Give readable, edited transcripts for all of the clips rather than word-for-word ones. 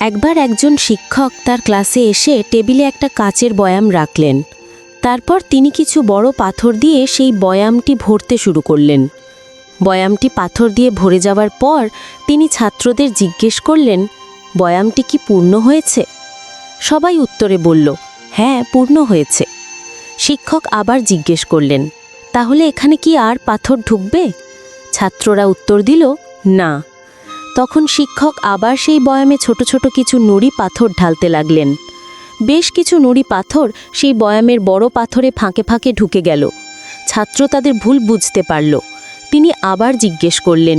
একবার একজন শিক্ষক তার ক্লাসে এসে টেবিলে একটা কাচের বয়াম রাখলেন। তারপর তিনি কিছু বড় পাথর দিয়ে সেই বয়ামটি ভরতে শুরু করলেন। বয়ামটি পাথর দিয়ে ভরে যাওয়ার পর তিনি ছাত্রদের জিজ্ঞেস করলেন, বয়ামটি কি পূর্ণ হয়েছে? সবাই উত্তরে বলল, হ্যাঁ, পূর্ণ হয়েছে। শিক্ষক আবার জিজ্ঞেস করলেন, তাহলে এখানে কি আর পাথর ঢুকবে? ছাত্ররা উত্তর দিল, না। তখন শিক্ষক আবার সেই বয়ামে ছোট ছোট কিছু নুড়ি পাথর ঢালতে লাগলেন। বেশ কিছু নুড়ি পাথর সেই বয়ামের বড় পাথরে ফাঁকে ফাঁকে ঢুকে গেল। ছাত্র তাদের ভুল বুঝতে পারল। তিনি আবার জিজ্ঞেস করলেন,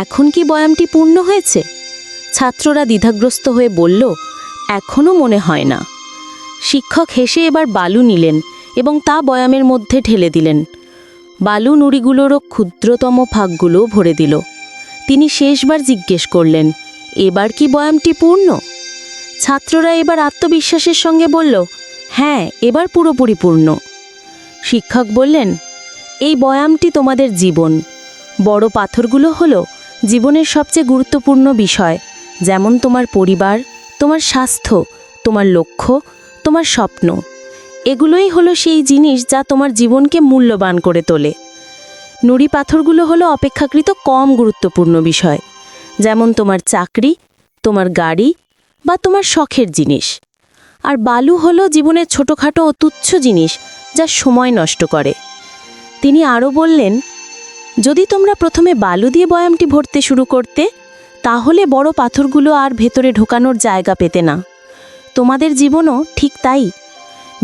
এখন কি বয়ামটি পূর্ণ হয়েছে? ছাত্ররা দ্বিধাগ্রস্ত হয়ে বলল, এখনও মনে হয় না। শিক্ষক হেসে এবার বালু নিলেন এবং তা বয়ামের মধ্যে ঢেলে দিলেন। বালু নুড়িগুলোরও ক্ষুদ্রতম ভাগগুলো ভরে দিল। তিনি শেষবার জিজ্ঞেস করলেন, এবার কি বয়ামটি পূর্ণ? ছাত্ররা এবার আত্মবিশ্বাসের সঙ্গে বলল, হ্যাঁ, এবার পুরোপুরি পূর্ণ। শিক্ষক বললেন, এই বয়ামটি তোমাদের জীবন। বড় পাথরগুলো হলো জীবনের সবচেয়ে গুরুত্বপূর্ণ বিষয়, যেমন তোমার পরিবার, তোমার স্বাস্থ্য, তোমার লক্ষ্য, তোমার স্বপ্ন। এগুলোই হলো সেই জিনিস যা তোমার জীবনকে মূল্যবান করে তোলে। নুড়ি পাথরগুলো হলো অপেক্ষাকৃত কম গুরুত্বপূর্ণ বিষয়, যেমন তোমার চাকরি, তোমার গাড়ি বা তোমার শখের জিনিস। আর বালু হলো জীবনের ছোটোখাটো ও তুচ্ছ জিনিস যা সময় নষ্ট করে। তিনি আরও বললেন, যদি তোমরা প্রথমে বালু দিয়ে বয়ামটি ভরতে শুরু করতে, তাহলে বড় পাথরগুলো আর ভেতরে ঢোকানোর জায়গা পেতে না। তোমাদের জীবনও ঠিক তাই।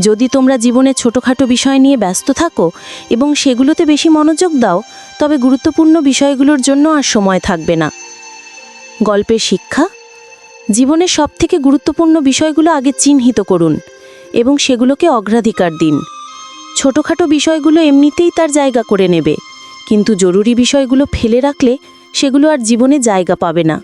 যদি তোমরা জীবনে ছোটোখাটো বিষয় নিয়ে ব্যস্ত থাকো এবং সেগুলোতে বেশি মনোযোগ দাও, তবে গুরুত্বপূর্ণ বিষয়গুলোর জন্য আর সময় থাকবে না। গল্পের শিক্ষা: জীবনের সবথেকে গুরুত্বপূর্ণ বিষয়গুলো আগে চিহ্নিত করুন এবং সেগুলোকে অগ্রাধিকার দিন। ছোটোখাটো বিষয়গুলো এমনিতেই তার জায়গা করে নেবে, কিন্তু জরুরি বিষয়গুলো ফেলে রাখলে সেগুলো আর জীবনে জায়গা পাবে না।